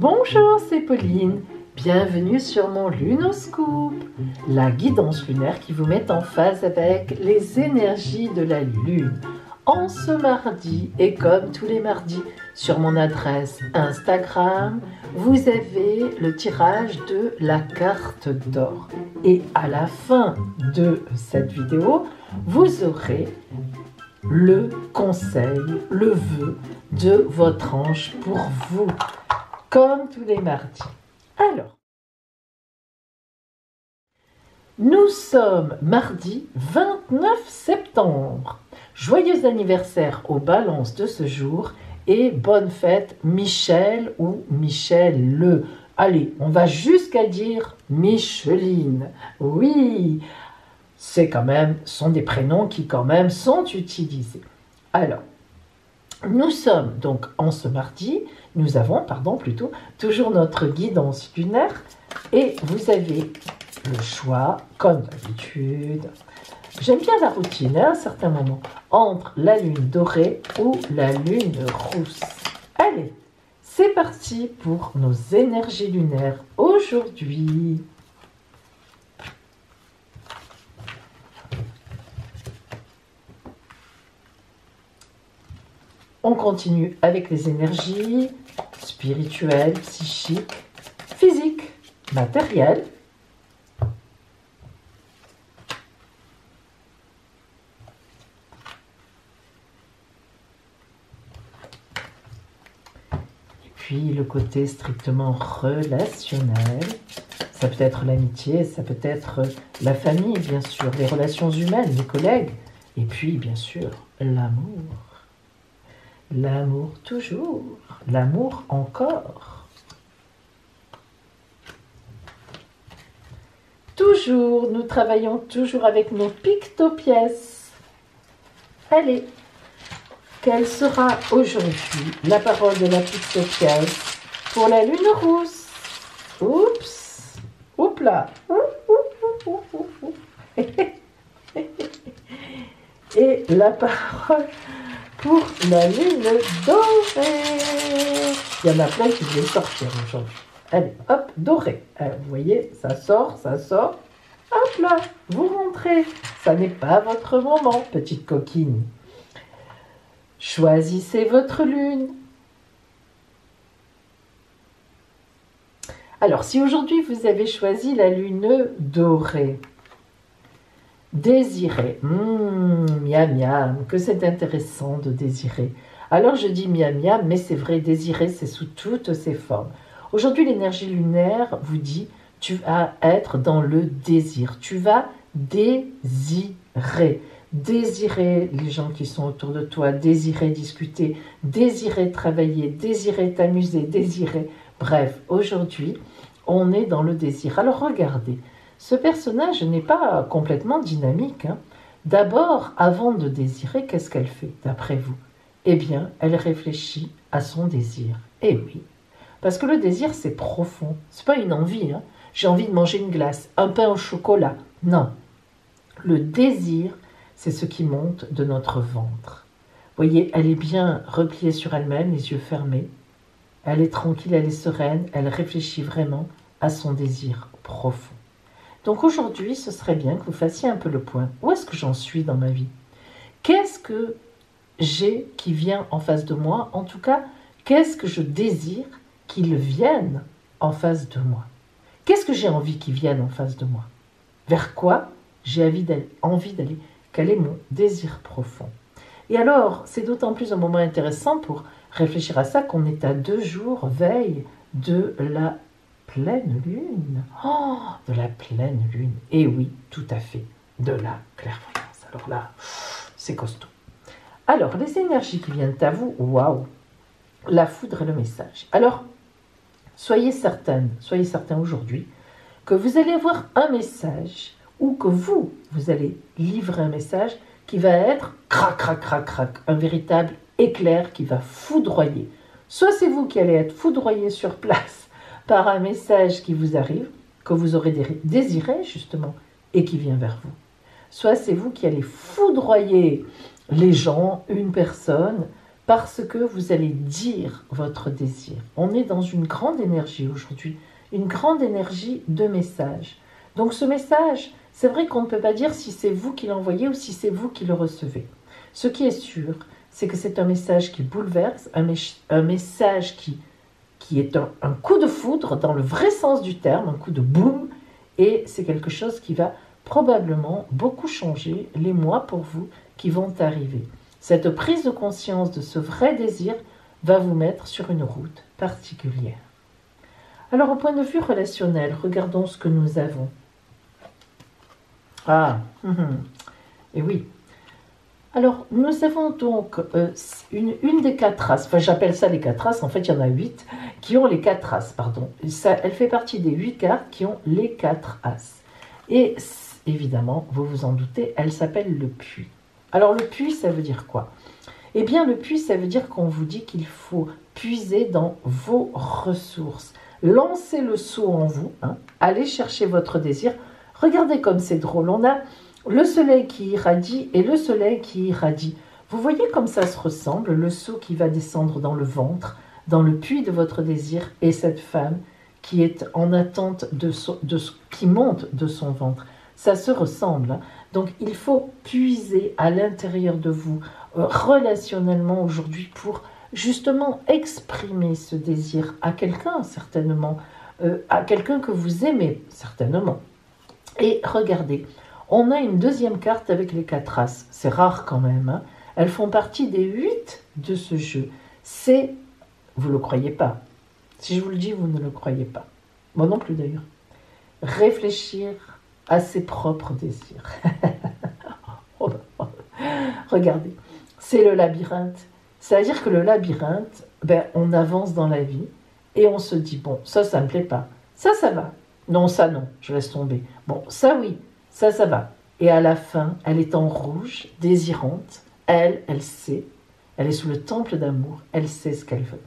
Bonjour, c'est Pauline. Bienvenue sur mon Lunoscope, la guidance lunaire qui vous met en phase avec les énergies de la Lune. En ce mardi, et comme tous les mardis, sur mon adresse Instagram, vous avez le tirage de la carte d'or. Et à la fin de cette vidéo, vous aurez le conseil, le vœu de votre ange pour vous, comme tous les mardis. Alors, nous sommes mardi 29 septembre. Joyeux anniversaire aux balances de ce jour et bonne fête Michel ou Michel le. Allez, on va jusqu'à dire Micheline. Oui, c'est quand même, sont des prénoms qui quand même sont utilisés. Alors, nous sommes donc en ce mardi, nous avons, toujours notre guidance lunaire et vous avez le choix, comme d'habitude. J'aime bien la routine à un certain moment, entre la lune dorée ou la lune rousse. Allez, c'est parti pour nos énergies lunaires aujourd'hui. On continue avec les énergies spirituelles, psychiques, physiques, matérielles. Et puis le côté strictement relationnel. Ça peut être l'amitié, ça peut être la famille, bien sûr, les relations humaines, les collègues. Et puis, bien sûr, l'amour. L'amour toujours, l'amour encore. Toujours, nous travaillons toujours avec nos pictopièces. Allez, quelle sera aujourd'hui la parole de la pictopièce pour la lune rousse? Oups, oups là. Et la parole pour la lune dorée. Il y en a plein qui viennent sortir aujourd'hui. Allez, hop, dorée. Vous voyez, ça sort, ça sort. Hop là, vous rentrez. Ça n'est pas votre moment, petite coquine. Choisissez votre lune. Alors, si aujourd'hui vous avez choisi la lune dorée, désirer, miam miam, que c'est intéressant de désirer. Alors je dis miam miam, mais c'est vrai, désirer, c'est sous toutes ses formes. Aujourd'hui, l'énergie lunaire vous dit, tu vas être dans le désir. Tu vas désirer. Désirer les gens qui sont autour de toi, désirer discuter, désirer travailler, désirer t'amuser, désirer. Bref, aujourd'hui, on est dans le désir. Alors regardez. Ce personnage n'est pas complètement dynamique. D'abord, avant de désirer, qu'est-ce qu'elle fait, d'après vous? Eh bien, elle réfléchit à son désir. Eh oui, parce que le désir, c'est profond. C'est pas une envie. J'ai envie de manger une glace, un pain au chocolat. Non. Le désir, c'est ce qui monte de notre ventre. Vous voyez, elle est bien repliée sur elle-même, les yeux fermés. Elle est tranquille, elle est sereine. Elle réfléchit vraiment à son désir profond. Donc aujourd'hui, ce serait bien que vous fassiez un peu le point. Où est-ce que j'en suis dans ma vie? Qu'est-ce que j'ai qui vient en face de moi? En tout cas, qu'est-ce que je désire qu'il vienne en face de moi? Qu'est-ce que j'ai envie qu'il vienne en face de moi? Vers quoi j'ai envie d'aller? Quel est mon désir profond? Et alors, c'est d'autant plus un moment intéressant pour réfléchir à ça qu'on est à 2 jours veille de la pleine lune. Oh, de la pleine lune. Et oui, tout à fait, de la clairvoyance. Alors là, c'est costaud. Alors, les énergies qui viennent à vous, waouh, la foudre et le message. Alors, soyez certains aujourd'hui que vous allez avoir un message ou que vous allez livrer un message qui va être crac, crac, crac, crac, un véritable éclair qui va foudroyer. Soit c'est vous qui allez être foudroyé sur place par un message qui vous arrive, que vous aurez désiré justement, et qui vient vers vous. Soit c'est vous qui allez foudroyer les gens, une personne, parce que vous allez dire votre désir. On est dans une grande énergie aujourd'hui, une grande énergie de message. Donc ce message, c'est vrai qu'on ne peut pas dire si c'est vous qui l'envoyez ou si c'est vous qui le recevez. Ce qui est sûr, c'est que c'est un message qui bouleverse, un message qui est un coup de foudre dans le vrai sens du terme, un coup de boum, et c'est quelque chose qui va probablement beaucoup changer les mois pour vous qui vont arriver. Cette prise de conscience de ce vrai désir va vous mettre sur une route particulière. Alors au point de vue relationnel, regardons ce que nous avons. Et oui. Alors nous avons donc une des 4 races, enfin j'appelle ça les 4 races, en fait il y en a 8, qui ont les 4 races, pardon. Elle fait partie des 8 cartes qui ont les 4 as. Et évidemment, vous vous en doutez, elle s'appelle le puits. Alors le puits, ça veut dire quoi? Eh bien le puits, ça veut dire qu'on vous dit qu'il faut puiser dans vos ressources. Lancez le seau en vous, allez chercher votre désir. Regardez comme c'est drôle, on a le soleil qui irradie et le soleil qui irradie. Vous voyez comme ça se ressemble, le seau qui va descendre dans le ventre, dans le puits de votre désir, et cette femme qui est en attente de ce qui monte de son ventre. Ça se ressemble. Donc il faut puiser à l'intérieur de vous, relationnellement aujourd'hui, pour justement exprimer ce désir à quelqu'un, certainement, à quelqu'un que vous aimez, certainement. Et regardez, on a une deuxième carte avec les 4 as. C'est rare quand même. Elles font partie des 8 de ce jeu. C'est, vous ne le croyez pas. Si je vous le dis, vous ne le croyez pas. Moi non plus d'ailleurs. Réfléchir à ses propres désirs. Regardez, c'est le labyrinthe. C'est-à-dire que le labyrinthe, on avance dans la vie et on se dit, bon, ça ne me plaît pas. Ça va. Non, ça non, je laisse tomber. Bon, ça oui, ça va. Et à la fin, elle est en rouge, désirante. Elle sait. Elle est sous le temple d'amour. Elle sait ce qu'elle veut.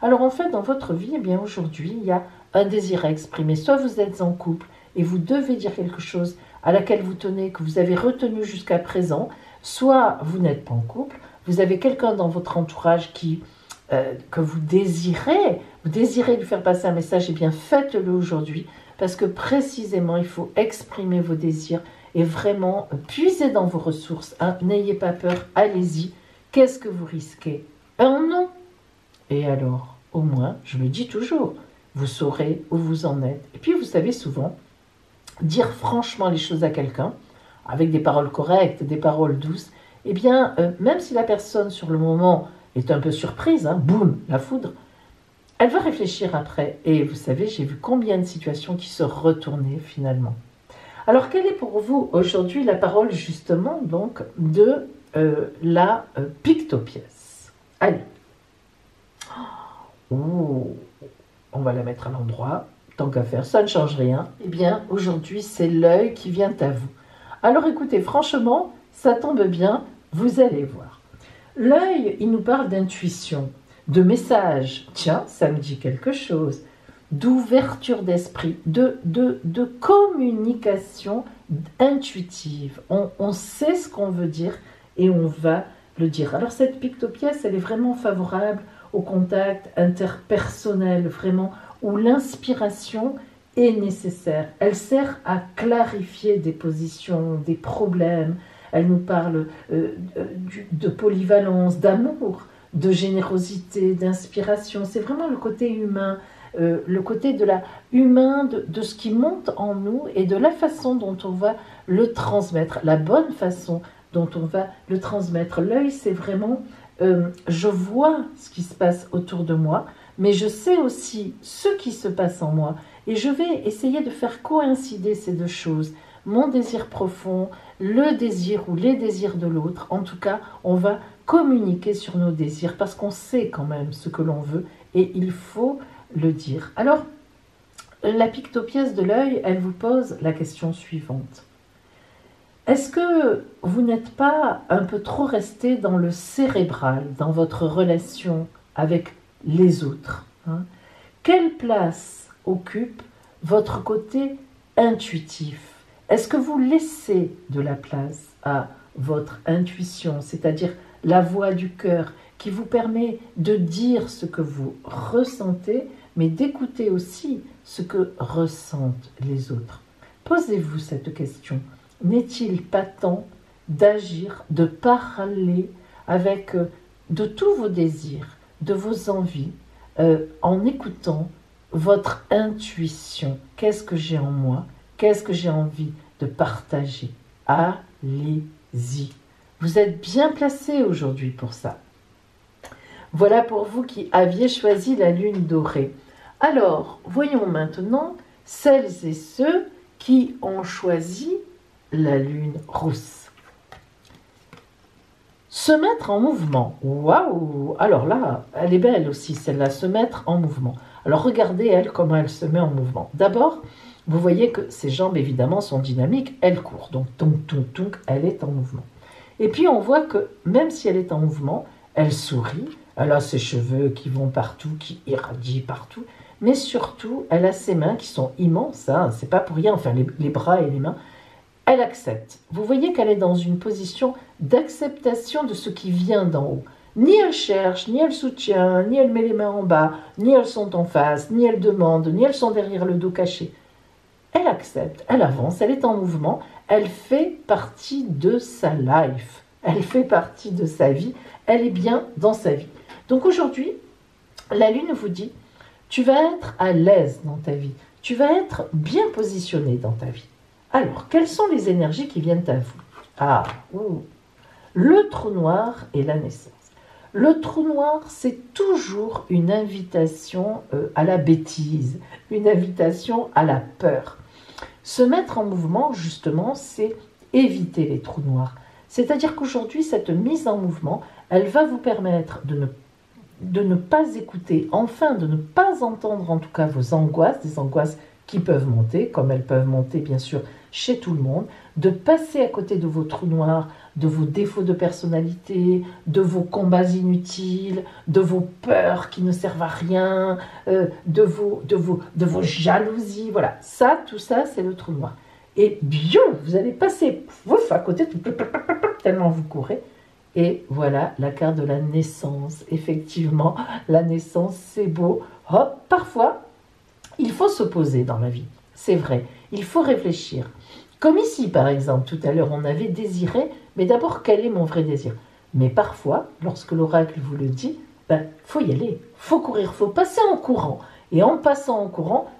Alors en fait, dans votre vie, aujourd'hui, il y a un désir à exprimer. Soit vous êtes en couple et vous devez dire quelque chose à laquelle vous tenez, que vous avez retenu jusqu'à présent. Soit vous n'êtes pas en couple, vous avez quelqu'un dans votre entourage que vous désirez lui faire passer un message, faites-le aujourd'hui, parce que précisément, il faut exprimer vos désirs et vraiment puiser dans vos ressources. N'ayez pas peur, allez-y. Qu'est-ce que vous risquez? Un non. Et alors, au moins, je le dis toujours, vous saurez où vous en êtes. Et puis, vous savez souvent, dire franchement les choses à quelqu'un, avec des paroles correctes, des paroles douces, même si la personne, sur le moment, est un peu surprise, boum, la foudre, elle va réfléchir après. Et vous savez, j'ai vu combien de situations qui se retournaient finalement. Alors, quelle est pour vous aujourd'hui la parole justement donc de la pictopièce? Allez. Oh, on va la mettre à l'endroit. Tant qu'à faire, ça ne change rien. Aujourd'hui, c'est l'œil qui vient à vous. Alors écoutez, franchement, ça tombe bien, vous allez voir. L'œil, il nous parle d'intuition, de message. Tiens, ça me dit quelque chose. D'ouverture d'esprit, de communication intuitive. On sait ce qu'on veut dire et on va le dire. Alors cette pictopièce, elle est vraiment favorable au contact interpersonnel, vraiment, où l'inspiration est nécessaire. Elle sert à clarifier des positions, des problèmes. Elle nous parle de polyvalence, d'amour, de générosité, d'inspiration. C'est vraiment le côté humain, le côté humain de ce qui monte en nous et de la façon dont on va le transmettre, la bonne façon dont on va le transmettre. L'œil, c'est vraiment, je vois ce qui se passe autour de moi, mais je sais aussi ce qui se passe en moi et je vais essayer de faire coïncider ces deux choses. Mon désir profond, le désir ou les désirs de l'autre. En tout cas, on va communiquer sur nos désirs parce qu'on sait quand même ce que l'on veut et il faut le dire. Alors, la pictopièce de l'œil, elle vous pose la question suivante. Est-ce que vous n'êtes pas un peu trop resté dans le cérébral, dans votre relation avec les autres, Quelle place occupe votre côté intuitif? Est-ce que vous laissez de la place à votre intuition, c'est-à-dire la voix du cœur qui vous permet de dire ce que vous ressentez, mais d'écouter aussi ce que ressentent les autres. Posez-vous cette question. N'est-il pas temps d'agir, de parler avec de tous vos désirs, de vos envies, en écoutant votre intuition? Qu'est-ce que j'ai en moi? Qu'est-ce que j'ai envie de partager? Allez-y. Vous êtes bien placé aujourd'hui pour ça. Voilà pour vous qui aviez choisi la lune dorée. Alors, voyons maintenant celles et ceux qui ont choisi la lune rousse. Se mettre en mouvement. Waouh! Alors là, elle est belle aussi, celle-là, se mettre en mouvement. Alors regardez, elle, comment elle se met en mouvement. D'abord, vous voyez que ses jambes, évidemment, sont dynamiques. Elle court, donc tonk, tonk, tonk, elle est en mouvement. Et puis, on voit que même si elle est en mouvement, elle sourit. Elle a ses cheveux qui vont partout, qui irradient partout. Mais surtout, elle a ses mains qui sont immenses. Hein, c'est pas pour rien, enfin, les bras et les mains. Elle accepte. Vous voyez qu'elle est dans une position d'acceptation de ce qui vient d'en haut. Ni elle cherche, ni elle soutient, ni elle met les mains en bas, ni elles sont en face, ni elle demande, ni elles sont derrière le dos caché. Elle accepte, elle avance, elle est en mouvement, elle fait partie de sa life, elle fait partie de sa vie, elle est bien dans sa vie. Donc aujourd'hui, la lune vous dit, tu vas être à l'aise dans ta vie, tu vas être bien positionné dans ta vie. Alors, quelles sont les énergies qui viennent à vous? Le trou noir et la naissance. Le trou noir, c'est toujours une invitation à la bêtise, une invitation à la peur. Se mettre en mouvement, justement, c'est éviter les trous noirs. C'est-à-dire qu'aujourd'hui, cette mise en mouvement, elle va vous permettre de ne pas écouter, enfin de ne pas entendre en tout cas vos angoisses, des angoisses qui peuvent monter, comme elles peuvent monter bien sûr chez tout le monde, de passer à côté de vos trous noirs, de vos défauts de personnalité, de vos combats inutiles, de vos peurs qui ne servent à rien, de vos jalousies, voilà. Ça, tout ça, c'est le trou noir. Et bien, vous allez passer à côté, tellement vous courez. Et voilà la carte de la naissance. Effectivement, la naissance, c'est beau. Hop, parfois, il faut se poser dans la vie. C'est vrai, il faut réfléchir. Comme ici, par exemple, tout à l'heure, on avait désiré, mais d'abord, quel est mon vrai désir? Mais parfois, lorsque l'oracle vous le dit, faut y aller, faut courir, faut passer en courant. Et en passant en courant,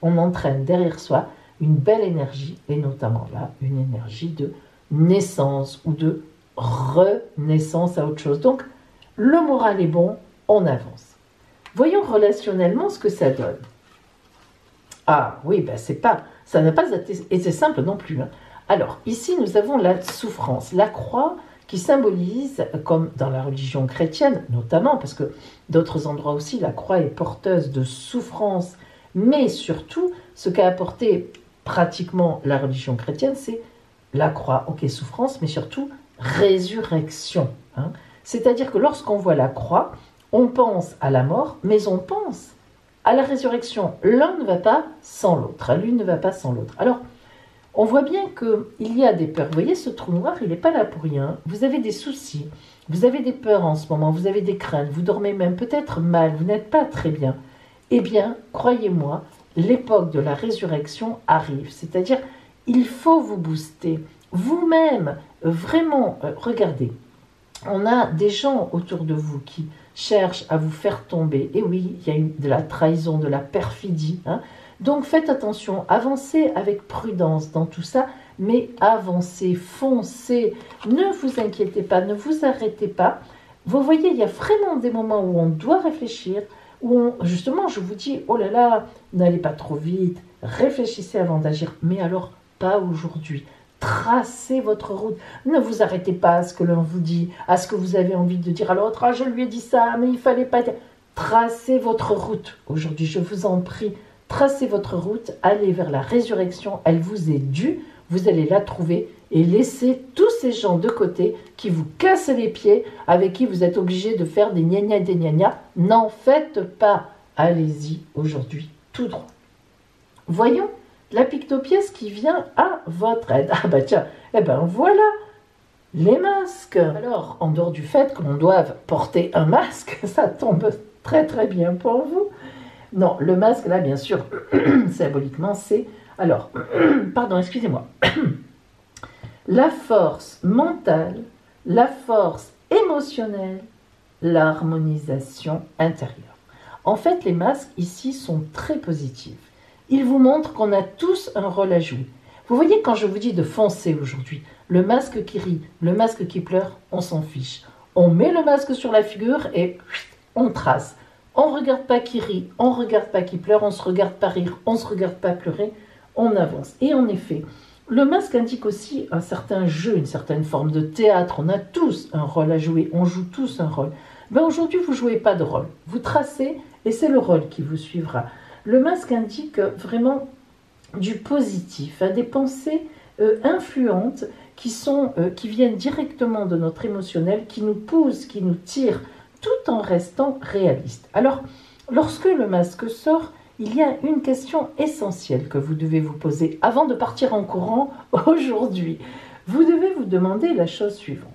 on entraîne derrière soi une belle énergie, et notamment là, une énergie de naissance ou de renaissance à autre chose. Donc, le moral est bon, on avance. Voyons relationnellement ce que ça donne. Ah oui, ça n'a pas été simple non plus. Hein. Alors, ici, nous avons la souffrance, la croix qui symbolise, comme dans la religion chrétienne, notamment, parce que d'autres endroits aussi, la croix est porteuse de souffrance, mais surtout, ce qu'a apporté pratiquement la religion chrétienne, c'est la croix, ok, souffrance, mais surtout résurrection. Hein. C'est-à-dire que lorsqu'on voit la croix, on pense à la mort, mais on pense à la résurrection. L'un ne va pas sans l'autre, l'une ne va pas sans l'autre. Alors, on voit bien qu'il y a des peurs. Vous voyez, ce trou noir, il n'est pas là pour rien. Vous avez des soucis, vous avez des peurs en ce moment, vous avez des craintes, vous dormez même peut-être mal, vous n'êtes pas très bien. Eh bien, croyez-moi, l'époque de la résurrection arrive. C'est-à-dire, il faut vous booster. Vous-même, vraiment, regardez, on a des gens autour de vous qui cherchent à vous faire tomber. Et oui, il y a de la trahison, de la perfidie. Hein. Donc faites attention, avancez avec prudence dans tout ça, mais avancez, foncez, ne vous inquiétez pas, ne vous arrêtez pas. Vous voyez, il y a vraiment des moments où on doit réfléchir, où justement, je vous dis, oh là là, n'allez pas trop vite, réfléchissez avant d'agir, mais alors pas aujourd'hui. Tracez votre route. Ne vous arrêtez pas à ce que l'on vous dit, à ce que vous avez envie de dire à l'autre. Ah, je lui ai dit ça, mais il fallait pas. Tracez votre route. Aujourd'hui, je vous en prie, tracez votre route. Allez vers la résurrection. Elle vous est due. Vous allez la trouver et laissez tous ces gens de côté qui vous cassent les pieds, avec qui vous êtes obligé de faire des gna gna, des gna gna. N'en faites pas. Allez-y aujourd'hui, tout droit. Voyons la pictopièce qui vient à votre aide. Ah bah tiens, eh ben voilà, les masques. Alors, en dehors du fait que l'on doive porter un masque, ça tombe très très bien pour vous. Non, le masque, là, bien sûr, symboliquement, c'est... Alors, pardon, excusez-moi. La force mentale, la force émotionnelle, l'harmonisation intérieure. En fait, les masques, ici, sont très positifs. Ils vous montrent qu'on a tous un rôle à jouer. Vous voyez, quand je vous dis de foncer aujourd'hui, le masque qui rit, le masque qui pleure, on s'en fiche. On met le masque sur la figure et on trace. On ne regarde pas qui rit, on ne regarde pas qui pleure, on ne se regarde pas rire, on ne se regarde pas pleurer, on avance. Et en effet, le masque indique aussi un certain jeu, une certaine forme de théâtre. On a tous un rôle à jouer, on joue tous un rôle. Ben aujourd'hui, vous ne jouez pas de rôle. Vous tracez et c'est le rôle qui vous suivra. Le masque indique vraiment du positif, des pensées influentes qui viennent directement de notre émotionnel, qui nous poussent, qui nous tirent, tout en restant réaliste. Alors, lorsque le masque sort, il y a une question essentielle que vous devez vous poser avant de partir en courant aujourd'hui. Vous devez vous demander la chose suivante.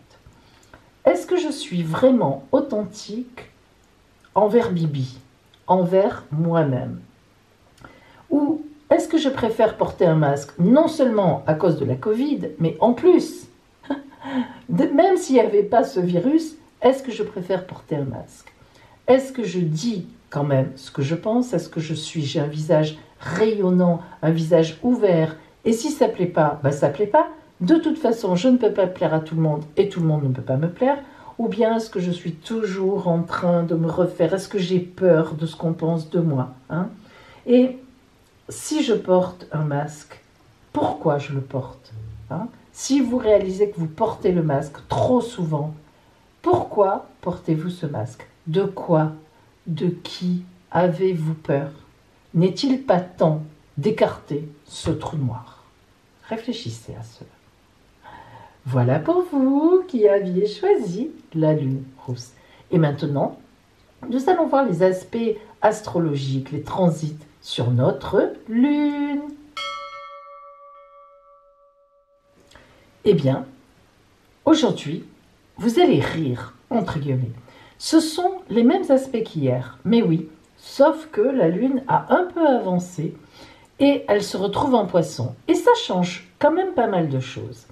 Est-ce que je suis vraiment authentique envers Bibi, envers moi-même? Ou est-ce que je préfère porter un masque non seulement à cause de la Covid, mais en plus, même s'il n'y avait pas ce virus, est-ce que je préfère porter un masque? Est-ce que je dis quand même ce que je pense? Est-ce que j'ai un visage rayonnant, un visage ouvert? Et si ça ne plaît pas, ben ça ne plaît pas. De toute façon, je ne peux pas plaire à tout le monde et tout le monde ne peut pas me plaire. Ou bien est-ce que je suis toujours en train de me refaire? Est-ce que j'ai peur de ce qu'on pense de moi, hein? Et si je porte un masque, pourquoi je le porte, hein? Si vous réalisez que vous portez le masque trop souvent, pourquoi portez-vous ce masque? De quoi? De qui avez-vous peur? N'est-il pas temps d'écarter ce trou noir? Réfléchissez à cela. Voilà pour vous qui aviez choisi la lune rousse. Et maintenant, nous allons voir les aspects astrologiques, les transits sur notre lune. Eh bien, aujourd'hui, vous allez rire, entre guillemets. Ce sont les mêmes aspects qu'hier, mais oui, sauf que la lune a un peu avancé et elle se retrouve en poisson. Et ça change quand même pas mal de choses.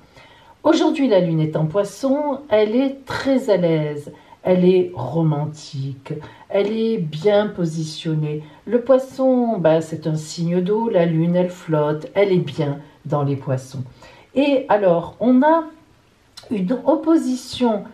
Aujourd'hui, la lune est en poisson, elle est très à l'aise, elle est romantique, elle est bien positionnée. Le poisson, c'est un signe d'eau, la lune, elle flotte, elle est bien dans les poissons. Et alors, on a une opposition,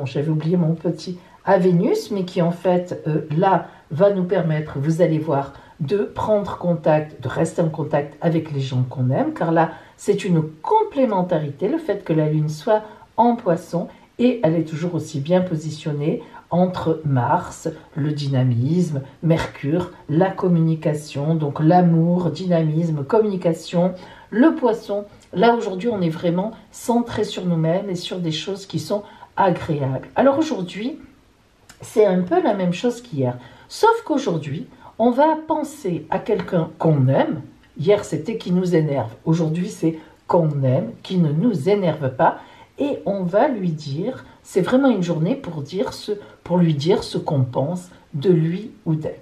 j'avais oublié mon petit, à Vénus, mais qui en fait, là, va nous permettre, vous allez voir, de prendre contact, de rester en contact avec les gens qu'on aime, car là, c'est une complémentarité, le fait que la Lune soit en poisson, et elle est toujours aussi bien positionnée entre Mars, le dynamisme, Mercure, la communication, donc l'amour, dynamisme, communication, le poisson. Là, aujourd'hui, on est vraiment centré sur nous-mêmes et sur des choses qui sont agréables. Alors aujourd'hui, c'est un peu la même chose qu'hier, sauf qu'aujourd'hui, on va penser à quelqu'un qu'on aime. Hier, c'était qui nous énerve. Aujourd'hui, c'est qu'on aime, qui ne nous énerve pas. Et on va lui dire, c'est vraiment une journée pour lui dire ce qu'on pense de lui ou d'elle.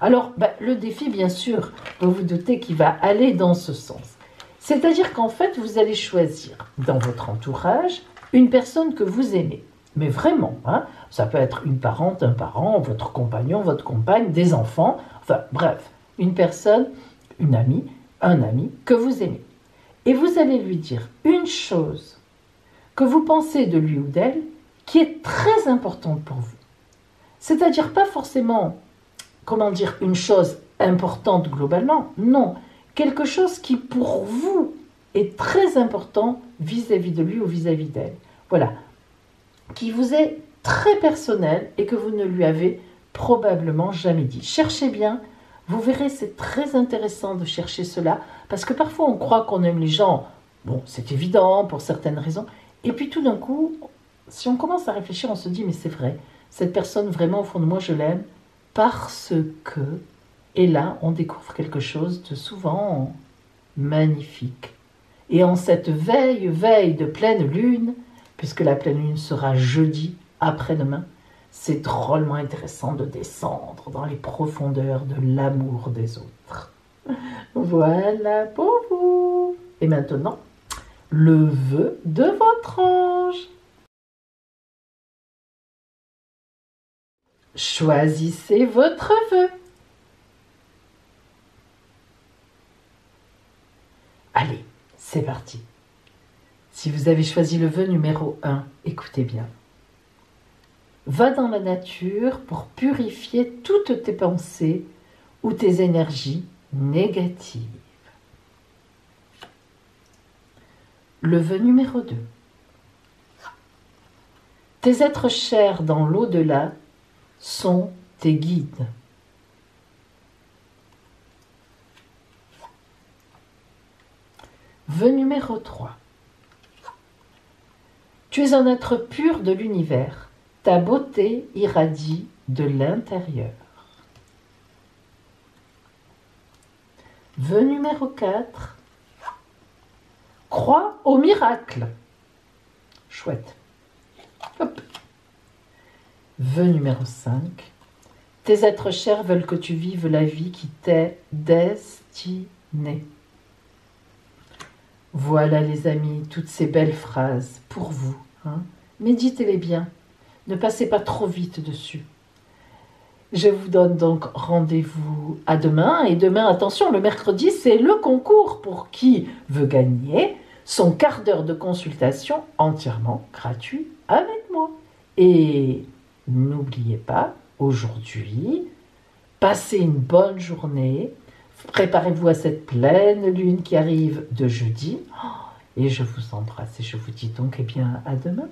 Alors, le défi, bien sûr, vous vous doutez qu'il va aller dans ce sens. C'est-à-dire qu'en fait, vous allez choisir dans votre entourage une personne que vous aimez. Mais vraiment, hein, ça peut être une parente, un parent, votre compagnon, votre compagne, des enfants, enfin bref, une personne, une amie, un ami que vous aimez. Et vous allez lui dire une chose que vous pensez de lui ou d'elle qui est très importante pour vous. C'est-à-dire pas forcément, une chose importante globalement, non, quelque chose qui pour vous est très important vis-à-vis de lui ou vis-à-vis d'elle. Voilà, qui vous est très personnel et que vous ne lui avez probablement jamais dit. Cherchez bien, vous verrez, c'est très intéressant de chercher cela, parce que parfois on croit qu'on aime les gens, bon, c'est évident pour certaines raisons, et puis tout d'un coup, si on commence à réfléchir, on se dit, mais c'est vrai, cette personne vraiment au fond de moi, je l'aime, parce que, et là, on découvre quelque chose de souvent magnifique. Et en cette veille de pleine lune, puisque la pleine lune sera jeudi après-demain. C'est drôlement intéressant de descendre dans les profondeurs de l'amour des autres. Voilà pour vous. Et maintenant, le vœu de votre ange. Choisissez votre vœu. Allez, c'est parti. Si vous avez choisi le vœu numéro 1, écoutez bien. Va dans la nature pour purifier toutes tes pensées ou tes énergies négatives. Le vœu numéro 2. Tes êtres chers dans l'au-delà sont tes guides. Vœu numéro 3. Tu es un être pur de l'univers. Ta beauté irradie de l'intérieur. Vœu numéro 4. Crois au miracle. Chouette. Hop. Vœu numéro 5. Tes êtres chers veulent que tu vives la vie qui t'est destinée. Voilà les amis, toutes ces belles phrases pour vous. Méditez-les bien, ne passez pas trop vite dessus. Je vous donne donc rendez-vous à demain. Et demain, attention, le mercredi, c'est le concours pour qui veut gagner son quart d'heure de consultation entièrement gratuit avec moi. Et n'oubliez pas, aujourd'hui, passez une bonne journée. Préparez-vous à cette pleine lune qui arrive de jeudi. Et je vous embrasse et je vous dis donc à demain.